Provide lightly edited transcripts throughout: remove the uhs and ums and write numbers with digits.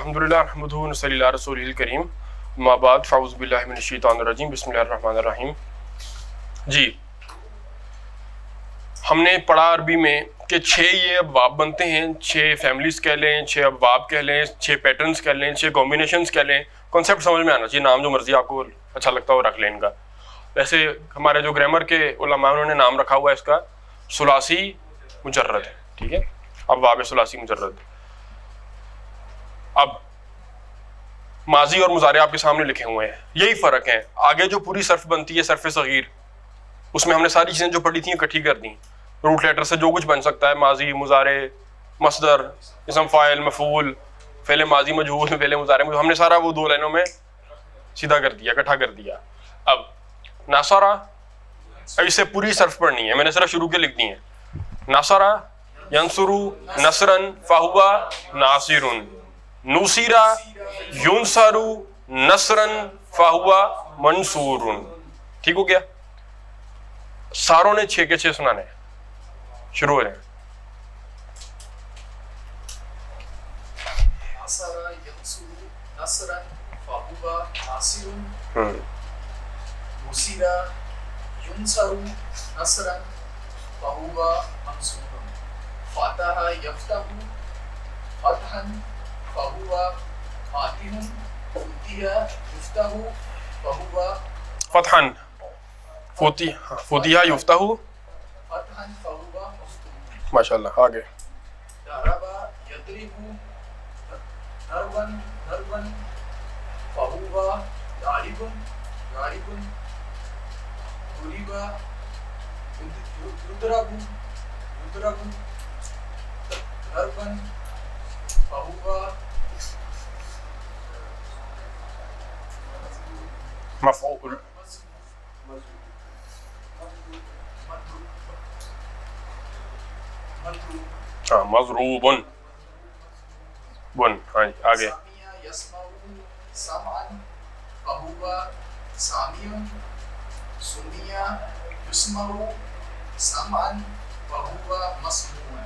الحمدللہ نحمدہ ونصلی علی رسولہ الکریم اما بعد فاعوذ باللہ من الشیطان الرجیم بسم اللہ الرحمن الرحیم. جی ہم نے پڑھا عربی میں کہ 6 یہ ابواب بنتے ہیں، 6 فیملیز کہہ لیں، 6 ابواب کہہ لیں، 6 پیٹرنز کہہ لیں، 6 کمبینیشنز کہہ لیں. کنسیپٹ سمجھ میں آنا چاہیے، نام جو مرضی آپ کو اچھا لگتا ہو رکھ لیں ان کا. ویسے ہمارے جو گرامر کے علماء انہوں نے نام رکھا ہوا ہے اس کا ثلاثی مجرد ہے. ٹھیک ہے، ابواب ثلاثی مجرد. اب ماضی اور مضارع آپ کے سامنے لکھے ہوئے ہیں، یہی فرق ہے. آگے جو پوری صرف بنتی ہے صرف صغیر، اس میں ہم نے ساری چیزیں جو پڑھی تھیں اکٹھی کر دیں. روٹ لیٹر سے جو کچھ بن سکتا ہے، ماضی، مضارع، مصدر، اسم فاعل، مفعول، فعل ماضی مجہول، فعل مضارع مجہول، ہم نے سارا وہ 2 لائنوں میں سیدھا کر دیا، اکٹھا کر دیا. اب ناصرہ، اب اس سے پوری صرف پڑھنی ہے، میں نے صرف شروع کے لکھ دی ہیں. ناصرہ ینصرو نصرن فہو ناصر، نصیرہ ینصرو نصرن فہو منصور. ٹھیک ہو گیا؟ ساروں نے 6 کے 6 سنانے ہیں. شروع ہو رہے ہیں. نصر ینصر نصرا فہو ناصر، نصر ینصر نصرا فہو منصور، فتح یفتح فتحا فہو فاتح، فتح یفتح فہو فتحا فتح یفتح. فتحا فہو مفتوح. ماشاءاللہ. آگے ضرب یضرب ضربا ضربا فہو ضارب ضارب، ضرب یضرب یضرب ضربا فہو مفعول. ہاں مضروب بن. ہاں جی آگے. سمع یسمع سمعا فہو سامع، سمع یسمع سمعا فہو مسموع،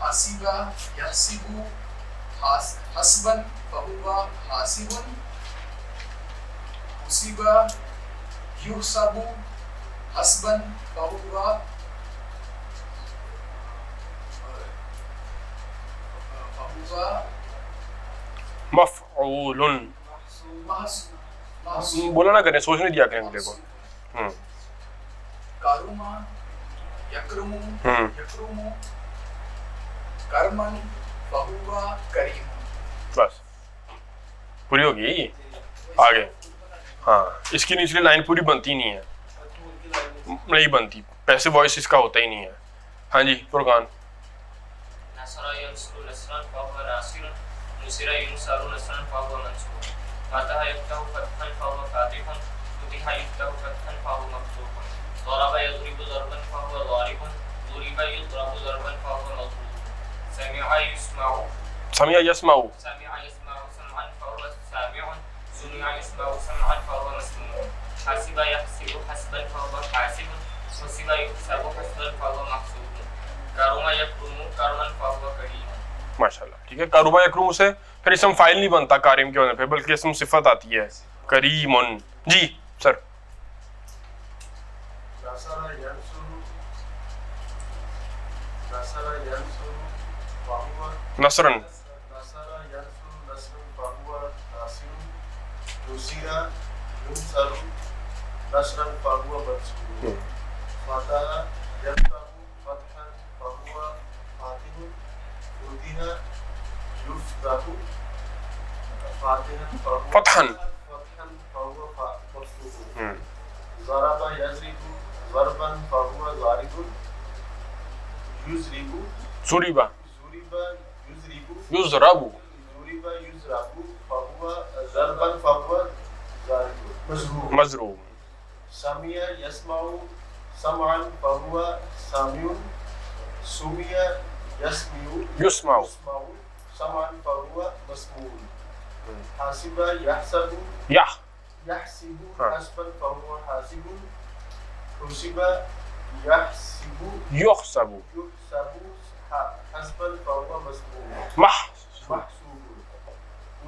حسب یحسب حسبا فہو حاسب، حسب یحسب حسبا فہو مفعول. بولا نہ کریں، سوچنے دیا کریں اگلے کو. کرم یکرم یکرم کرما فہو کریم. بس پوری ہوگی. آگے. ہاں اس کی نچلی لائن پوری بنتی نہیں ہے، نہیں بنتی، پیسے وائس اس کا ہوتا ہی نہیں ہے. ہاں جی فرقان. نصر ینصر نصرا فهو ناصر، نصر ینصر نصرا فهو منصور، فتح یفتح فتحا فهو فاتح، فتح یفتح فتحا فهو مفتوح، ضرب یضرب ضربا فهو ضارب، ضرب یضرب ضربا فهو مضروب، سمع یسمع سمع یسمع سمع یسمع سمعا فهو سامع، سمع یسمع سمعا فهو مسموع، حسب یحسب حسبا فهو حاسب، حسب یحسب حسبا فهو محسوب، کرم یکرم کرما فہو کریم. ماشاءاللہ. ٹھیک ہے، کاروبا یکرم سے پھر اسم فاعل نہیں بنتا کارم کے ہونے پہ، بلکہ اسم صفت آتی ہے کریم. جی سر. نصر ینصر نصر ینصر فہو نصرن نصر ینصر نصرا فہو ناصر، نصر ینصر نصرا فہو منصور، فتح یفتح فتحا فہو فاتح، فتح یفتح فاتحا فہو فتحا. فہو مفتوح، ضرب یضرب ضربا فہو ضارب، یضرب ضربا ضرب یضرب یضرب ضرب یضرب فہو ضربا فہو ضارب مضروب. سمع یسمع سمعا فہو سامع، سمع یسمع یسمع سمعا فہو مسموع، حاسب یحسب یحسب حسبا فهو حاسب، حسب یحسب یحسب حسبا فهو مسموع، محسوب. محسوب.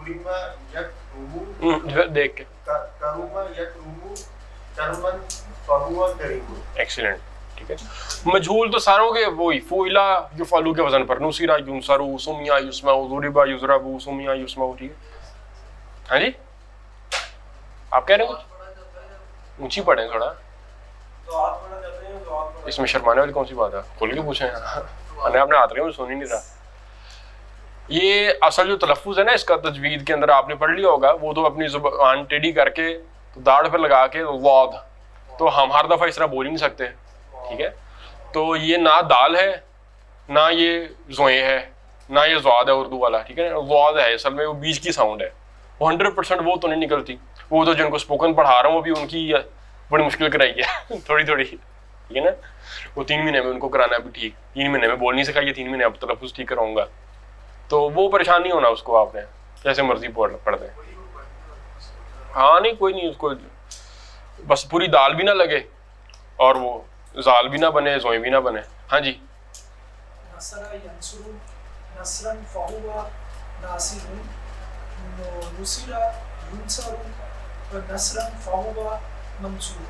کریما یکرمو دیکھ کے کروما یکرمو کرمن فہو کریم. ایکسیلنٹ. ٹھیک ہے. مجہول تو ساروں کے وہی فوئلا یفعلو کے وزن پر نصیرا ینصرو سمیا یسمع ضربا یضرب سمیا یسمع. ٹھیک ہے. ہاں جی آپ کہہ رہے ہیں کچھ اونچی پڑھیں تھوڑا. اس میں شرمانے والی کون سی بات ہے؟ کھول کے پوچھیں. میں اپنے ہاتھ میں سن ہی نہیں رہا. یہ اصل جو تلفظ ہے نا اس کا تجوید کے اندر آپ نے پڑھ لیا ہوگا. وہ تو اپنی زبان ٹیڑھی کر کے داڑھ پہ لگا کے واد تو ہم ہر دفعہ اس طرح بول ہی نہیں سکتے. ٹھیک ہے. تو یہ نہ دال ہے نہ یہ زوئیں ہے نہ یہ زواد ہے اردو والا. ٹھیک ہے. واد ہے اصل میں, وہ بیچ کی ساؤنڈ ہے. وہ 100% وہ تو نہیں نکلتی. وہ تو جن کو اسپوکن پڑھا رہا ہوں وہ بھی ان کی بڑی مشکل کرائی ہے تھوڑی تھوڑی. ٹھیک ہے نا. وہ 3 مہینے میں ان کو کرانا ہے بھی ٹھیک. 3 مہینے میں بول نہیں سکا, یہ 3 مہینے اب تلفظ ٹھیک کراؤں گا. تو وہ پریشان نہیں ہونا اس کو, آپ نے جیسے مرضی پڑھ دیں. ہاں نہیں کوئی نہیں, اس کو بس پوری دال بھی نہ لگے اور وہ زال بھی نہ بنے زوئیں بھی نہ بنے. ہاں جی. نصر ینصر نصرا فہو ناصر نصر ینصر نصرا فہو منصور.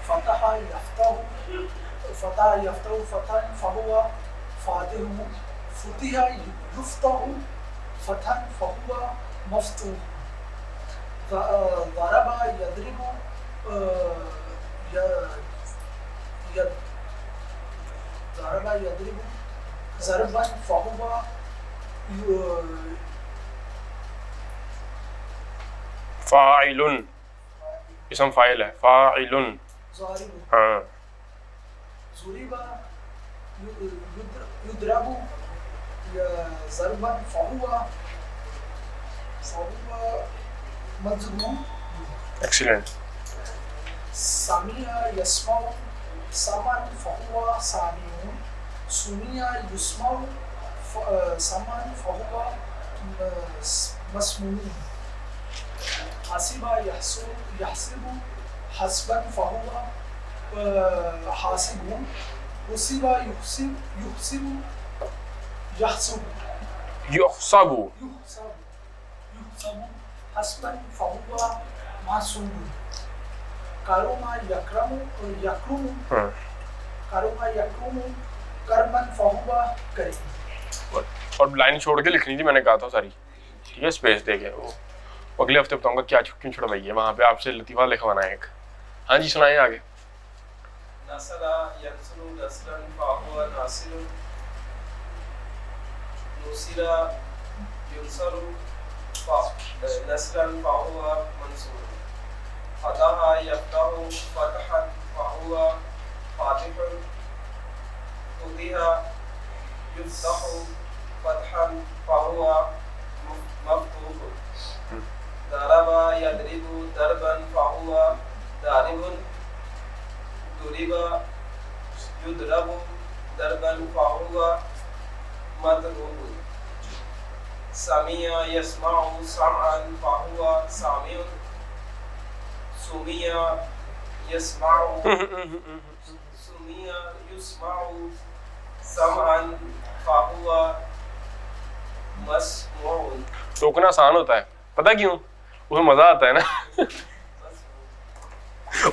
فتح یفتح فتحا فہو فاتح. فتح یفتح فتحا فہو مفتوح. ضرب یضرب ضرب یضرب ضربا فہو فاعل اسم فاعل ہے. فاعل. ضارب. ہاں. ضرب یضرب ضربا فہو مضروب. ایکسیلنٹ. سمع یسمع سمعا فہو سامع. سمع یسمع سمعا فہو مسموع. حسب یحسب حسبا فہو حاسب. حسب یحسب یحسب یحسب حسبا فہو محسوب. کرم یکرم کرم یکرم کرمن فہو کریم. اور لائن چھوڑ کے لکھنی تھی میں نے کہا تھا ساری. ٹھیک ہے. اسپیس دے کے وہ اگلے ہفتے بتاؤں گا کیا کیوں چھڑوائی ہے. وہاں پہ آپ سے لطیفہ لکھوانا ہے ایک. ہاں جی سنائیں آگے. نصر ینصر نصرا فہو ناصر. نصر ینصر نصرا فہو منصور. فتح یفتح فتحا فہو فاتح. فتح یفتح فتحا فہو مفتوح. ضرب یضرب ضربا فہو ضارب. ضرب یضرب ضربا فہو مضروب. سمع یسمع سمعا فہو سامع. سمع یسمع سمعا فہو مسموع. ٹوکنا آسان ہوتا ہے, پتہ کیوں؟ اس میں مزہ آتا ہے نا.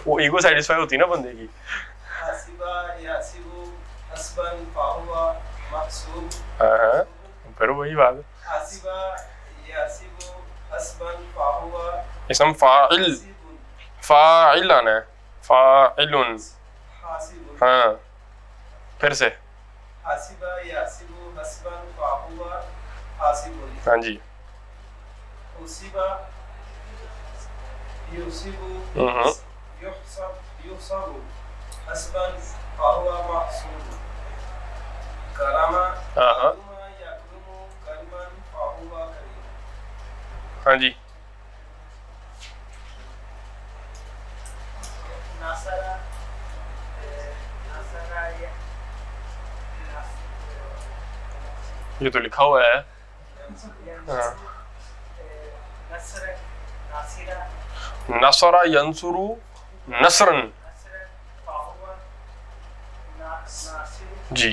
وہ ایگو سیٹسفائی ہوتی ہے نا بندے کی. حسب یحسب حسبا فہو محسوب. ہاں پھر وہی بات ہے. حسب یحسب حسبا فہو اسم فاعل. فاعل آنا ہے. فاعل. حاسب. ہاں پھر سے. حسب یحسب حسبا فہو حاسب. ہاں جی. حسب یحسب یحسب حسبا فہو محسوب. کرم یکرم کرما فہو کریم. ہاں جی. یہ تو لکھا ہوا ہے. نصر ینصر نصرا. جی.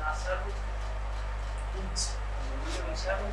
ناصر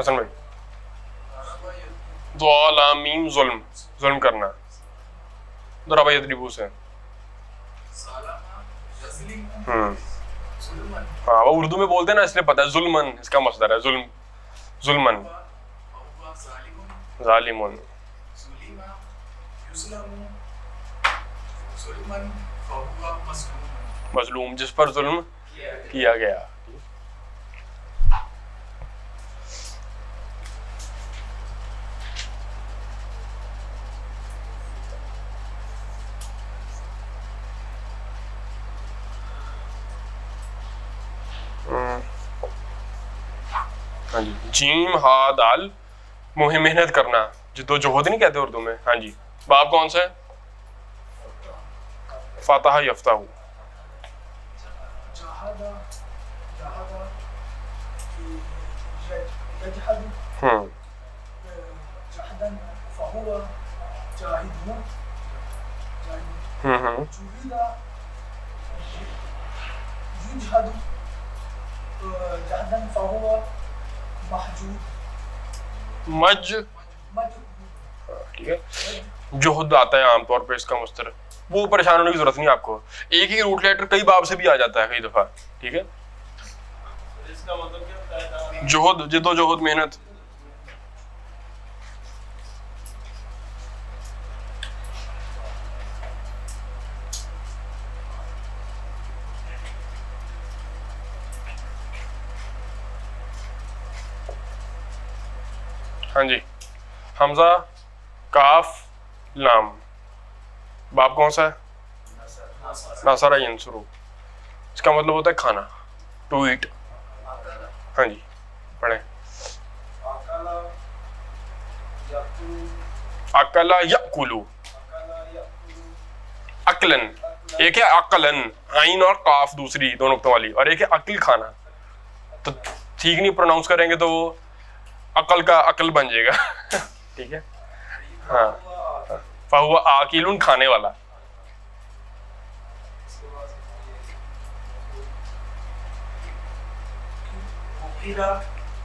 حسن بھائی ظالمین ظلم کرنا. ضرب یضربو سے ہاں وہ اردو میں بولتے ہیں نا اس لیے پتہ ہے ظلمن اس کا مصدر ہے ظلمن ظالمون مظلوم جس پر ظلم کیا گیا. ہاں جی جیم ہا دال مہم محنت کرنا جدوجہد نہیں کہتے اردو میں. ہاں جی باب کون سا ہے؟ فاتح یفتح مج ٹھیک ہے. جہد آتا ہے عام طور پہ اس کا مصدر. وہ پریشان ہونے کی ضرورت نہیں آپ کو. ایک ہی روٹ لیٹر کئی باب سے بھی آ جاتا ہے کئی دفعہ. ٹھیک ہے اس کا مطلب کیا ہوتا ہے؟ جہد جدوجہد محنت. ہاں جی حمزہ کاف لام باب کون سا ہے؟ ناصرہ ینصرو. اس کا مطلب ہوتا ہے کھانا ٹو ایٹ. ہاں جی پڑھیں. اکلا یاکلو عقلن ایک ہے عقلن عین اور قاف دوسری دو نقطوں والی اور ایک ہے عقل کھانا. تو ٹھیک نہیں پروناؤنس کریں گے تو وہ عقل کا عقل بن جائے گا. ٹھیک ہے ہاں فہو آکل کھانے والا.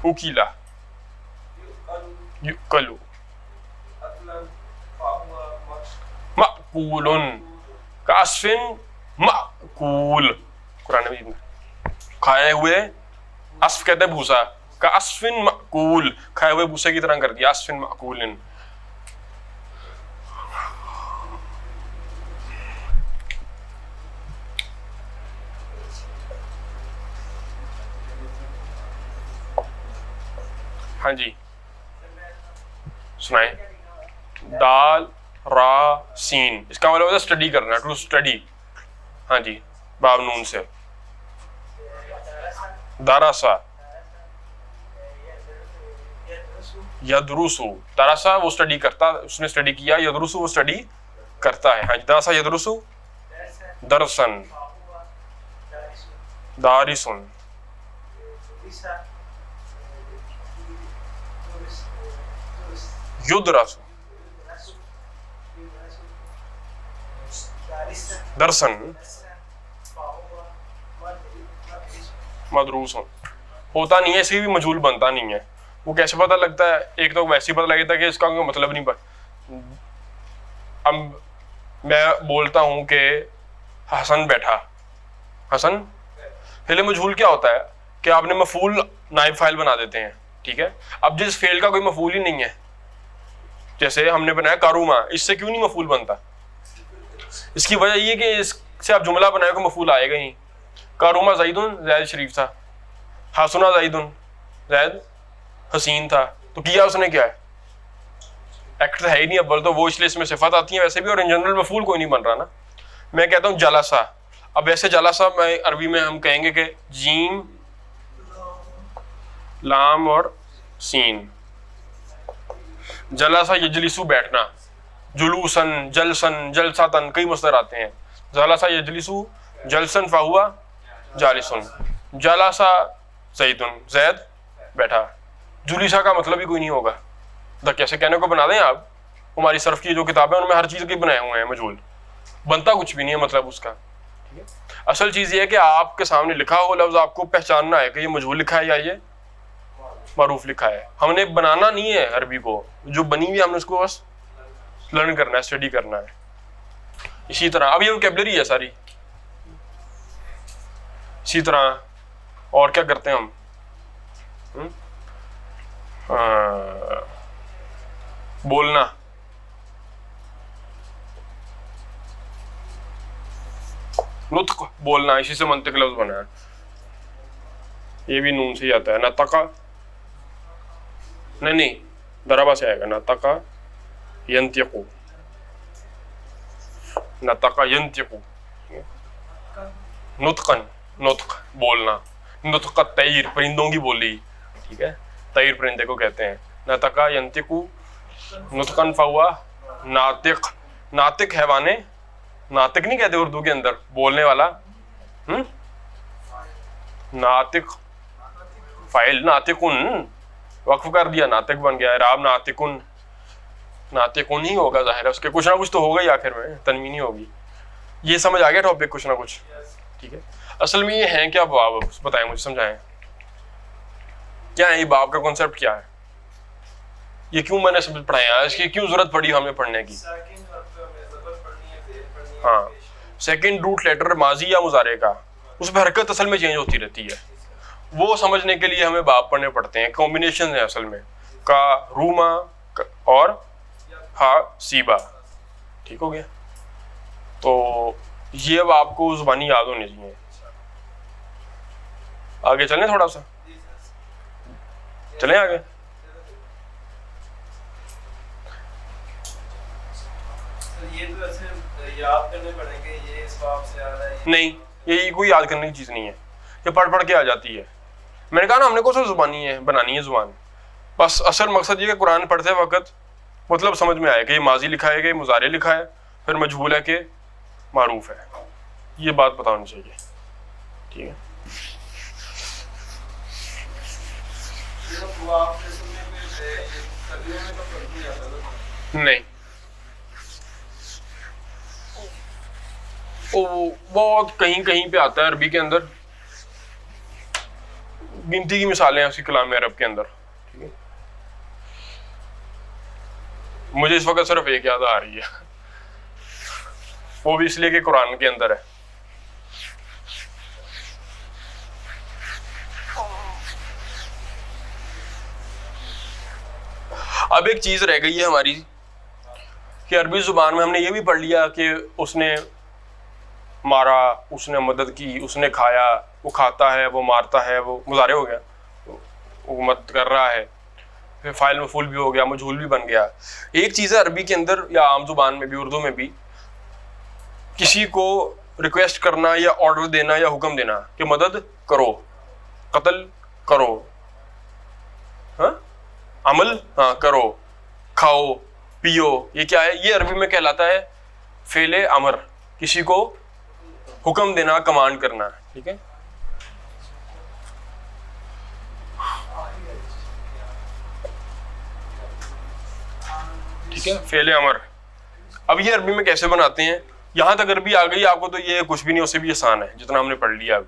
اکیلا یؤکلو مأکول کعصف مأکول. قرآن مجید میں کھائے ہوئے عصف کہتے ہیں بھوسا. کعصف مأکول کھائے ہوئے بھوسے کی طرح کر دیا. عصف مأکول. ہاں جی سنائیں. دال را سین اس کا مطلب ہے اسٹڈی کرنا ٹو اسٹڈی. ہاں جی باب نون سے. دارسا یدرسو دارسا وہ اسٹڈی کرتا اس نے اسٹڈی کیا. یدرسو وہ اسٹڈی کرتا ہے. ہاں جی دارسا یدرسو درسن دارسن. یدرسو درسن مدروس ہوتا نہیں ہے اس کی بھی مجہول بنتا نہیں ہے. وہ کیسے پتہ لگتا ہے؟ ایک تو ویسے ہی پتہ لگتا ہے کہ اس کا کوئی مطلب نہیں. اب میں بولتا ہوں کہ حسن بیٹھا. حسن فعل مجہول کیا ہوتا ہے کہ آپ نے مفعول نائب فاعل بنا دیتے ہیں. ٹھیک ہے اب جس فعل کا کوئی مفعول ہی نہیں ہے جیسے ہم نے بنایا کاروما اس سے کیوں نہیں مفعول بنتا؟ اس کی وجہ یہ کہ اس سے آپ جملہ بنائے کو مفعول آئے گا ہی. کاروما زیدن زید شریف تھا. حسنا زیدن زید حسین تھا. تو کیا اس نے کیا ہے؟ ایکٹ ہے ہی نہیں اول تو وہ اس لیے اس میں صفات آتی ہیں ویسے بھی اور ان جنرل مفعول کوئی نہیں بن رہا نا. میں کہتا ہوں جلسہ. اب ویسے جلسہ میں عربی میں ہم کہیں گے کہ جیم لام اور سین. جلسہ یجلسو بیٹھنا. جلوسن جلسن جلساتن کئی مصدر آتے ہیں. جلسہ یجلسو جلسن فہوا جالسن. جلسہ زیدن زید بیٹھا. جلیسا کا مطلب ہی کوئی نہیں ہوگا. کیسے کہنے کو بنا دیں آپ. ہماری صرف کی جو کتابیں ان میں ہر چیز کے بنائے ہوئے ہیں مجہول. بنتا کچھ بھی نہیں ہے مطلب اس کا. اصل چیز یہ ہے کہ آپ کے سامنے لکھا ہو لفظ آپ کو پہچاننا ہے کہ یہ مجہول لکھا ہے یا یہ معروف لکھا ہے. ہم نے بنانا نہیں ہے عربی کو, جو بنی ہوئی ہم نے اس کو بس لرن کرنا ہے, اسٹڈی کرنا ہے. اسی طرح اب یہ ووکیبلری ہے ساری. اسی طرح اور کیا کرتے ہیں ہم, بولنا, نطق بولنا, اسی سے منطق لفظ بنا ہے, یہ بھی نون سے ہی آتا ہے. نطقہ نہیں ضربہ سے آئے گا, نطقہ ینطقو, نطقہ ینطقو, نطقن نطق بولنا, نطق طیر پرندوں کی بولی, ٹھیک ہے, طیر پرندے کو کہتے ہیں. نطقہ ینطقو نطقن فہو ناطق, ناطق حیوان, ناطق نہیں کہتے اردو کے اندر بولنے والا, ناطق فاعل, ناطقن وقف کر دیا, ناطق بن گیا. اعراب ناطقن, ناطقن ہی ہوگا ظاہر ہے, اس کے کچھ نہ کچھ تو ہوگا ہی آخر میں, تنوین ہی ہوگی. یہ سمجھ آ گیا ٹاپک کچھ نہ کچھ, ٹھیک ہے. اصل میں یہ ہیں کیا باب, بتائیں مجھے, سمجھائیں کیا ہے یہ باب کا کانسیپٹ کیا ہے, یہ کیوں میں نے پڑھایا, اس کی کیوں ضرورت پڑی ہمیں پڑھنے کی. ہاں, سیکنڈ روٹ لیٹر ماضی یا مضارع کا, اس پہ حرکت اصل میں چینج ہوتی رہتی ہے, وہ سمجھنے کے لیے ہمیں باب پڑھنے پڑتے ہیں. کمبینیشن ہے اصل میں, کا روما اور ہا سیبا, ٹھیک ہو گیا. تو یہ اب آپ کو زبانی یاد ہونی چاہیے. آگے چلیں تھوڑا سا, چلیں آگے. یہ تو ایسے یاد کرنے پڑیں گے, یہ اس باب سے آ رہا ہے, نہیں, یہ کوئی یاد کرنے کی چیز نہیں ہے, یہ پڑھ پڑھ کے آ جاتی ہے. میں نے کہا نا ہم نے کون سا زبانی ہے, بنانی ہے زبان. بس اصل مقصد یہ کہ قرآن پڑھتے وقت مطلب سمجھ میں آئے کہ یہ ماضی لکھا ہے کہ مضارع لکھا ہے, پھر مجہول ہے کہ معروف ہے, یہ بات پتہ ہونی چاہیے, ٹھیک ہے. نہیں, بہت کہیں کہیں پہ آتا ہے عربی کے اندر, گنتی کی مثالیں ہیں اس کی کلام عرب کے اندر, ٹھیک ہے. مجھے اس وقت صرف ایک یاد آ رہی ہے, وہ بھی اس لیے کہ قرآن کے اندر ہے. اب ایک چیز رہ گئی ہے ہماری کہ عربی زبان میں ہم نے یہ بھی پڑھ لیا کہ اس نے مارا, اس نے مدد کی, اس نے کھایا, وہ کھاتا ہے, وہ مارتا ہے, وہ مضارع ہو گیا, وہ مدد کر رہا ہے, پھر فاعل مفعول بھی ہو گیا, مجہول بھی بن گیا. ایک چیز ہے عربی کے اندر یا عام زبان میں بھی, اردو میں بھی, کسی کو ریکویسٹ کرنا یا آرڈر دینا یا حکم دینا کہ مدد کرو, قتل کرو, ہاں عمل ہاں کرو, کھاؤ پیو, یہ کیا ہے, یہ عربی میں کہلاتا ہے فعل امر, کسی کو حکم دینا, کمانڈ کرنا, ٹھیک ہے. ٹھیک ہے, فعل امر. اب یہ عربی میں کیسے بناتے ہیں, یہاں تک عربی آ گئی آپ کو تو یہ کچھ بھی نہیں, اس سے بھی آسان ہے جتنا ہم نے پڑھ لیا.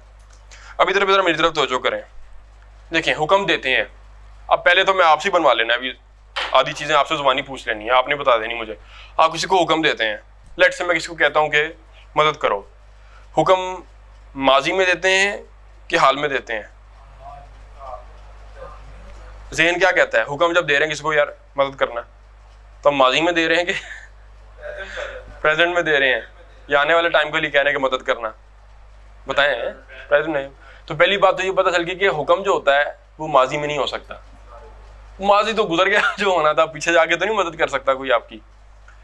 اب ادھر میری طرف توجہ کریں, دیکھیں حکم دیتے ہیں. اب پہلے تو میں آپ سے بنوا لینا, ابھی آدھی چیزیں آپ سے زبانی پوچھ لینی ہے, آپ نے بتا دینی مجھے. آپ کسی کو حکم دیتے ہیں, لیٹ سے میں کسی کو کہتا ہوں کہ مدد کرو, حکم ماضی میں دیتے ہیں کہ حال میں دیتے ہیں؟ ذہن کیا کہتا ہے, حکم جب دے رہے ہیں کسی کو یار مدد کرنا, تو ہم ماضی میں دے رہے ہیں کہ پریزنٹ میں دے رہے ہیں, یا آنے والے ٹائم کے لیے کہہ رہے ہیں کہ مدد کرنا؟ بتائیں, پریزنٹ نہیں. تو پہلی بات تو یہ پتہ چل گئی کہ حکم جو ہوتا ہے وہ ماضی میں نہیں ہو سکتا. ماضی تو گزر گیا, جو ہونا تھا, پیچھے جا کے تو نہیں مدد کر سکتا کوئی آپ کی.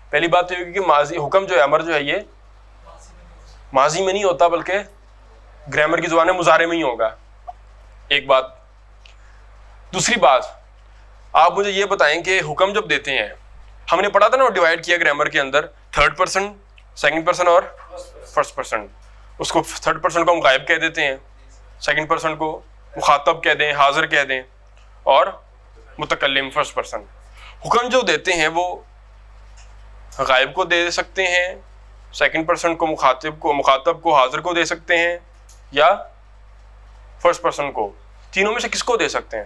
پہلی بات تو یہ کہ ماضی حکم جو ہے, امر جو ہے, یہ ماضی میں نہیں ہوتا بلکہ گرامر کی زبان میں مضارع میں ہی ہوگا. ایک بات. دوسری بات, آپ مجھے یہ بتائیں کہ حکم جب دیتے ہیں, ہم نے پڑھا تھا نا, ڈیوائڈ کیا گرامر کے اندر, تھرڈ پرسن, سیکنڈ پرسن اور فرسٹ پرسن. اس کو تھرڈ پرسن کو ہم غائب کہہ دیتے ہیں, سیکنڈ پرسن کو مخاطب کہہ دیں, حاضر کہہ دیں, اور متکلم فرسٹ پرسن. حکم جو دیتے ہیں وہ غائب کو دے سکتے ہیں, سیکنڈ پرسن کو مخاطب کو حاضر کو دے سکتے ہیں, یا فرسٹ پرسن کو. تینوں میں سے کس کو دے سکتے ہیں؟